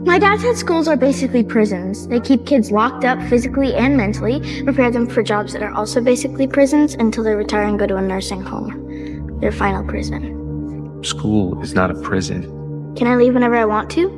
My dad said schools are basically prisons. They keep kids locked up physically and mentally, prepare them for jobs that are also basically prisons until they retire and go to a nursing home. Their final prison. School is not a prison. Can I leave whenever I want to?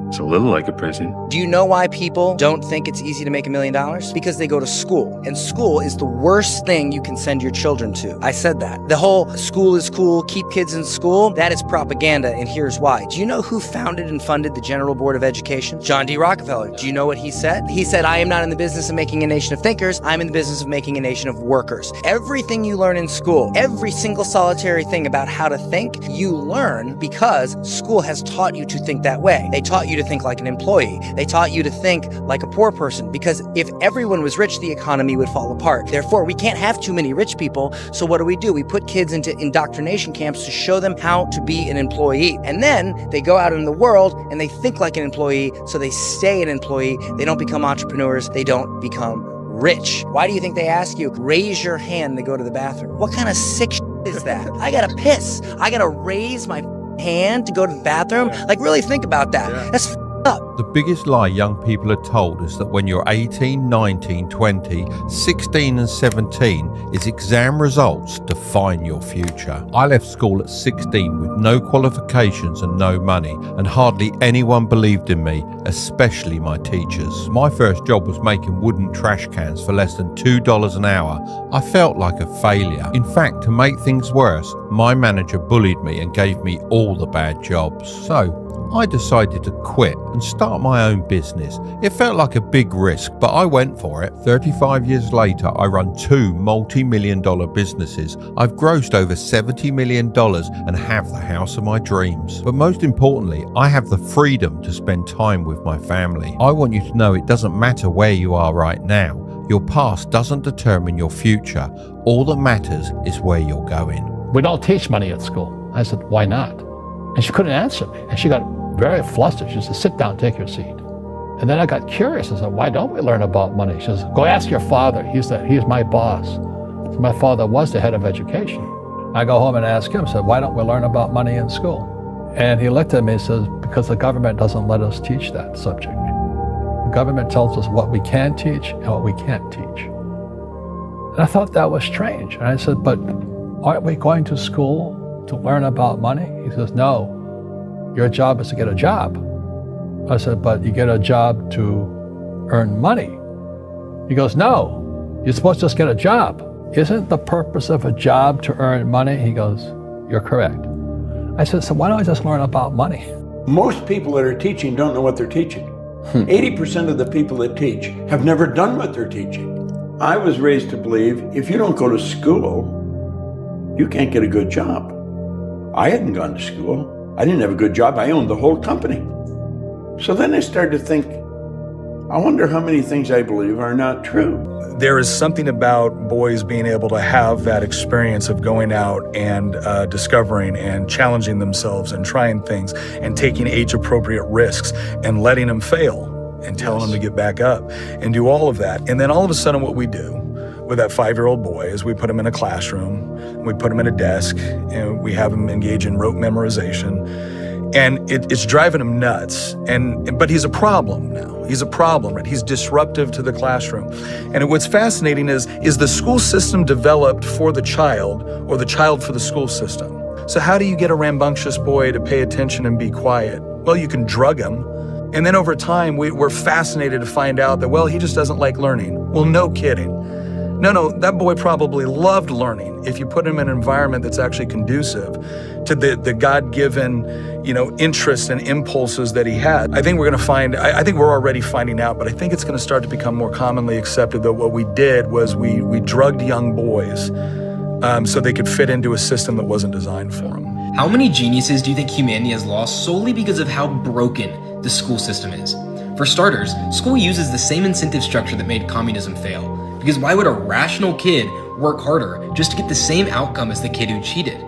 It's a little like a prison. Do you know why people don't think it's easy to make $1 million? Because they go to school. And school is the worst thing you can send your children to. I said that. The whole school is cool, keep kids in school, that is propaganda, and here's why. Do you know who founded and funded the General Board of Education? John D. Rockefeller. Do you know what he said? He said, I am not in the business of making a nation of thinkers, I'm in the business of making a nation of workers. Everything you learn in school, every single solitary thing about how to think, you learn because school has taught you to think that way. They taught you to think like an employee. They taught you to think like a poor person, because if everyone was rich, the economy would fall apart. Therefore, we can't have too many rich people. So what do? We put kids into indoctrination camps to show them how to be an employee. And then they go out in the world and they think like an employee, so they stay an employee. They don't become entrepreneurs. They don't become rich. Why do you think they ask you, raise your hand to go to the bathroom? What kind of sick is that? I gotta piss. I gotta raise my hand to go to the bathroom? Like, really think about that. That's up. The biggest lie young people are told is that when you're 18, 19, 20, 16 and 17 is exam results define your future. I left school at 16 with no qualifications and no money, and hardly anyone believed in me, especially my teachers. My first job was making wooden trash cans for less than $2 an hour. I felt like a failure. In fact, to make things worse, my manager bullied me and gave me all the bad jobs. So I decided to quit and start my own business. It felt like a big risk, but I went for it. 35 years later, I run 2 multi-million-dollar businesses. I've grossed over $70 million and have the house of my dreams. But most importantly, I have the freedom to spend time with my family. I want you to know it doesn't matter where you are right now. Your past doesn't determine your future. All that matters is where you're going. We don't teach money at school. I said, why not? And she couldn't answer me. And she got very flustered. She said, sit down, take your seat. And then I got curious. I said, why don't we learn about money? She says, go ask your father. He's my boss. So my father was the head of education. I go home and ask him, said, why don't we learn about money in school? And he looked at me and says, because the government doesn't let us teach that subject. The government tells us what we can teach and what we can't teach. And I thought that was strange. And I said, but aren't we going to school to learn about money? He says, no. Your job is to get a job. I said, but you get a job to earn money. He goes, no, you're supposed to just get a job. Isn't the purpose of a job to earn money? He goes, you're correct. I said, so why don't I just learn about money? Most people that are teaching don't know what they're teaching. 80% of the people that teach have never done what they're teaching. I was raised to believe if you don't go to school, you can't get a good job. I hadn't gone to school. I didn't have a good job. I owned the whole company. So then I started to think, I wonder how many things I believe are not true. There is something about boys being able to have that experience of going out and discovering and challenging themselves and trying things and taking age-appropriate risks and letting them fail and telling them to get back up and do all of that. And then all of a sudden what we do with that 5-year-old boy is we put him in a classroom, we put him at a desk, and we have him engage in rote memorization. And it's driving him nuts. But he's a problem now. He's a problem, right? He's disruptive to the classroom. And what's fascinating is the school system developed for the child or the child for the school system? So how do you get a rambunctious boy to pay attention and be quiet? Well, you can drug him. And then over time, we're fascinated to find out that, well, he just doesn't like learning. Well, no kidding. No, that boy probably loved learning if you put him in an environment that's actually conducive to the God-given, interests and impulses that he had. I think we're already finding out, but I think it's going to start to become more commonly accepted that what we did was we drugged young boys so they could fit into a system that wasn't designed for them. How many geniuses do you think humanity has lost solely because of how broken the school system is? For starters, school uses the same incentive structure that made communism fail. Because why would a rational kid work harder just to get the same outcome as the kid who cheated?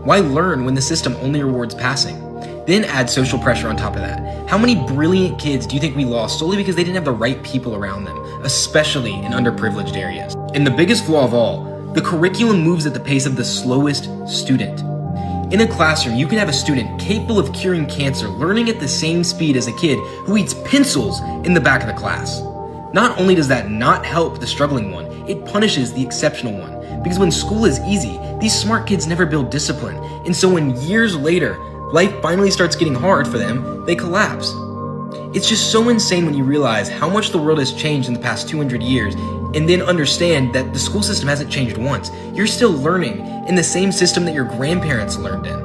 Why learn when the system only rewards passing? Then add social pressure on top of that. How many brilliant kids do you think we lost solely because they didn't have the right people around them, especially in underprivileged areas? And the biggest flaw of all, the curriculum moves at the pace of the slowest student. In a classroom, you can have a student capable of curing cancer learning at the same speed as a kid who eats pencils in the back of the class. Not only does that not help the struggling one, it punishes the exceptional one. Because when school is easy, these smart kids never build discipline. And so when years later, life finally starts getting hard for them, they collapse. It's just so insane when you realize how much the world has changed in the past 200 years and then understand that the school system hasn't changed once. You're still learning in the same system that your grandparents learned in.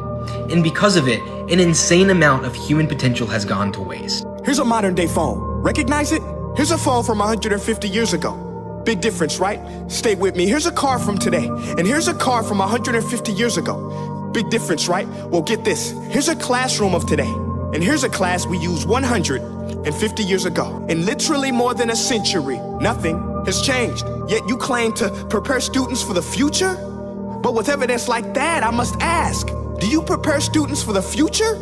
And because of it, an insane amount of human potential has gone to waste. Here's a modern day phone. Recognize it? Here's a phone from 150 years ago. Big difference, right? Stay with me. Here's a car from today. And here's a car from 150 years ago. Big difference, right? Well, get this. Here's a classroom of today. And here's a class we used 150 years ago. In literally more than a century, nothing has changed. Yet you claim to prepare students for the future? But with evidence like that, I must ask, do you prepare students for the future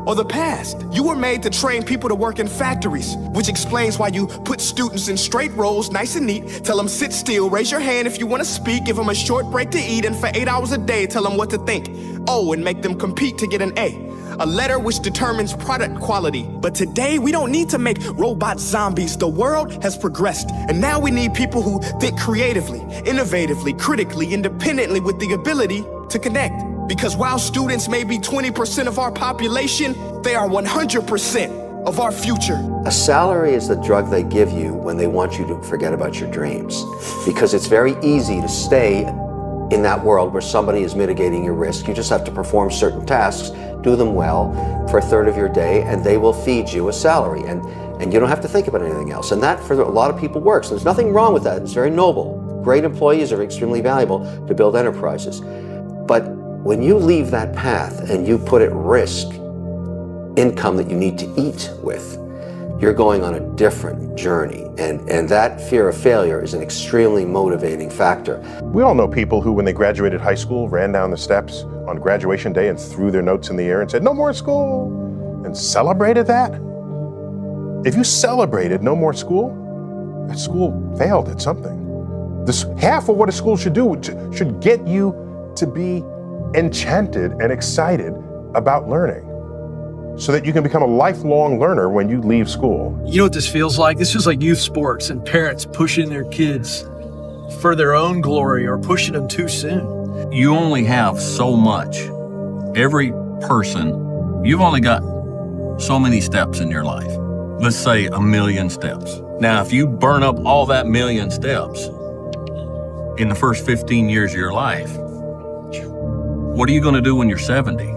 or the past? You were made to train people to work in factories, which explains why you put students in straight rows, nice and neat, tell them sit still, raise your hand if you want to speak, give them a short break to eat, and for 8 hours a day, tell them what to think. Oh, and make them compete to get an A. A letter which determines product quality. But today, we don't need to make robot zombies. The world has progressed, and now we need people who think creatively, innovatively, critically, independently, with the ability to connect. Because while students may be 20% of our population, they are 100% of our future. A salary is the drug they give you when they want you to forget about your dreams. Because it's very easy to stay in that world where somebody is mitigating your risk. You just have to perform certain tasks, do them well for a third of your day, and they will feed you a salary. And you don't have to think about anything else. And that, for a lot of people, works. There's nothing wrong with that. It's very noble. Great employees are extremely valuable to build enterprises. But when you leave that path and you put at risk income that you need to eat with, you're going on a different journey. And that fear of failure is an extremely motivating factor. We all know people who, when they graduated high school, ran down the steps on graduation day and threw their notes in the air and said, "No more school," and celebrated that. If you celebrated no more school, that school failed at something. Half of what a school should do should get you to be enchanted and excited about learning, so that you can become a lifelong learner when you leave school. You know what this feels like? This feels like youth sports and parents pushing their kids for their own glory or pushing them too soon. You only have so much. Every person, you've only got so many steps in your life. Let's say 1,000,000 steps. Now, if you burn up all that 1,000,000 steps in the first 15 years of your life, what are you going to do when you're 70?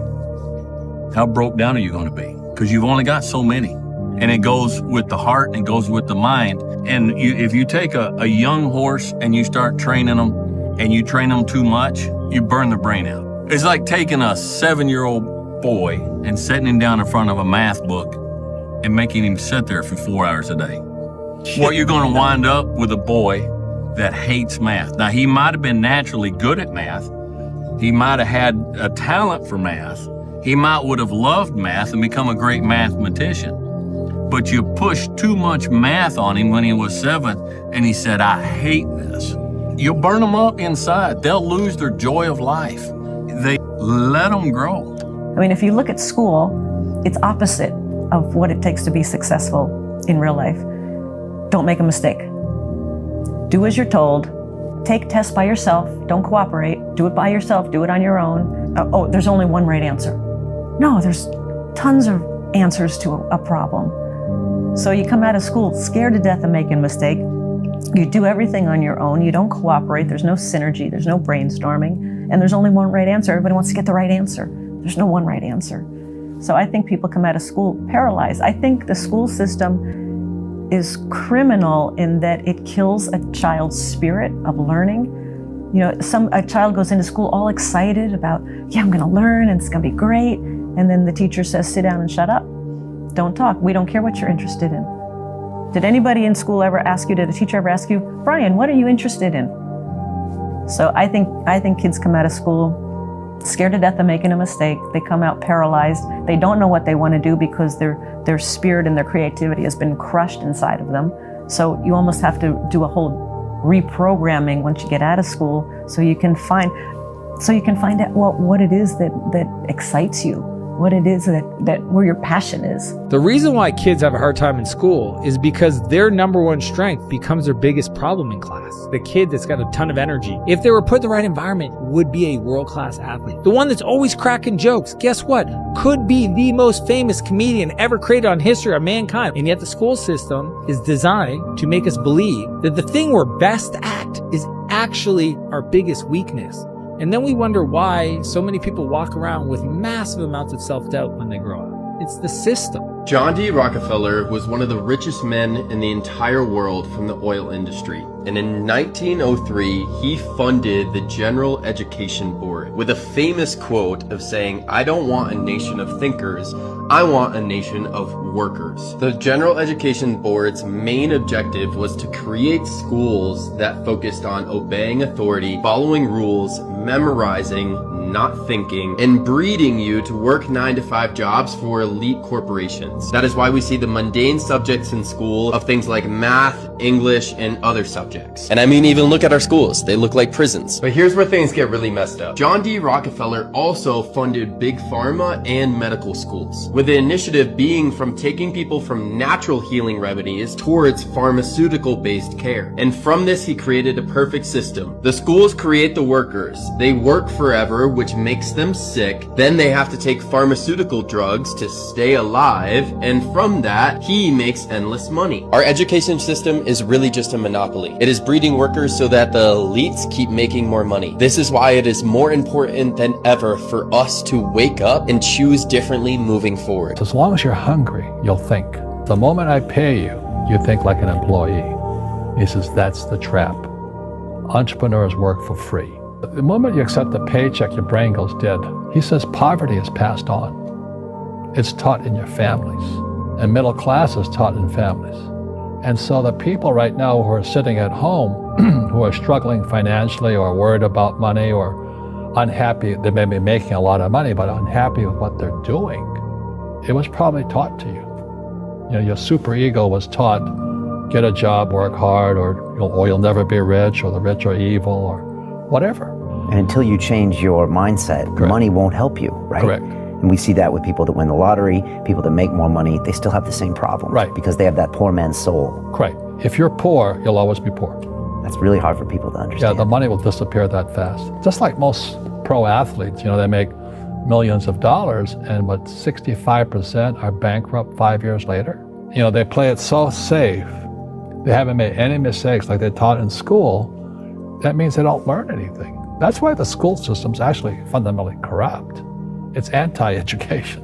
How broke down are you going to be? Because you've only got so many. And it goes with the heart and it goes with the mind. And if you take a young horse and you start training them and you train them too much, you burn their brain out. It's like taking a 7-year-old boy and setting him down in front of a math book and making him sit there for 4 hours a day. Well, you're going to wind up with a boy that hates math. Now, he might have been naturally good at math. He might have had a talent for math. He might would have loved math and become a great mathematician. But you pushed too much math on him when he was 7, and he said, "I hate this." You'll burn them up inside. They'll lose their joy of life. They let them grow. I mean, if you look at school, it's opposite of what it takes to be successful in real life. Don't make a mistake. Do as you're told. Take tests by yourself. Don't cooperate. Do it by yourself. Do it on your own. Oh, there's only one right answer. No, there's tons of answers to a problem. So you come out of school scared to death of making a mistake. You do everything on your own. You don't cooperate. There's no synergy. There's no brainstorming. And there's only one right answer. Everybody wants to get the right answer. There's no one right answer. So I think people come out of school paralyzed. I think the school system is criminal in that it kills a child's spirit of learning. You know, a child goes into school all excited about, yeah, I'm gonna learn and it's gonna be great. And then the teacher says, sit down and shut up. Don't talk. We don't care what you're interested in. Did anybody in school ever ask you, did a teacher ever ask you, Brian, what are you interested in? So I think kids come out of school scared to death of making a mistake. They come out paralyzed. They don't know what they want to do because their spirit and their creativity has been crushed inside of them. So you almost have to do a whole reprogramming once you get out of school so you can find, so you can find out what it is that excites you, what it is that where your passion is. The reason why kids have a hard time in school is because their number one strength becomes their biggest problem in class. The kid that's got a ton of energy, if they were put in the right environment, would be a world-class athlete. The one that's always cracking jokes, guess what? Could be the most famous comedian ever created on history of mankind. And yet the school system is designed to make us believe that the thing we're best at is actually our biggest weakness. And then we wonder why so many people walk around with massive amounts of self-doubt when they grow up. It's the system. John D. Rockefeller was one of the richest men in the entire world from the oil industry. And in 1903, he funded the General Education Board with a famous quote of saying, "I don't want a nation of thinkers, I want a nation of workers." The General Education Board's main objective was to create schools that focused on obeying authority, following rules, memorizing, not thinking, and breeding you to work 9-to-5 jobs for elite corporations. That is why we see the mundane subjects in school of things like math, English, and other subjects. And I mean, even look at our schools. They look like prisons. But here's where things get really messed up. John D. Rockefeller also funded big pharma and medical schools, with the initiative being from taking people from natural healing remedies towards pharmaceutical-based care. And from this, he created a perfect system. The schools create the workers. They work forever, which makes them sick. Then they have to take pharmaceutical drugs to stay alive, and from that, he makes endless money. Our education system is really just a monopoly. It is breeding workers so that the elites keep making more money. This is why it is more important than ever for us to wake up and choose differently moving forward. As long as you're hungry, you'll think. The moment I pay you, you think like an employee. He says, that's the trap. Entrepreneurs work for free. The moment you accept a paycheck, your brain goes dead. He says poverty is passed on. It's taught in your families. And middle class is taught in families. And so the people right now who are sitting at home, who are struggling financially or worried about money or unhappy, they may be making a lot of money, but unhappy with what they're doing, it was probably taught to you. You know, your super ego was taught, get a job, work hard, or you'll never be rich, or the rich are evil, or whatever. And until you change your mindset, money won't help you, right? Correct. And we see that with people that win the lottery, people that make more money, they still have the same problem. Right. Because they have that poor man's soul. Correct. If you're poor, you'll always be poor. That's really hard for people to understand. Yeah, the money will disappear that fast. Just like most pro athletes, they make millions of dollars, and 65% are bankrupt 5 years later. They play it so safe. They haven't made any mistakes like they taught in school. That means they don't learn anything. That's why the school system's actually fundamentally corrupt. It's anti-education.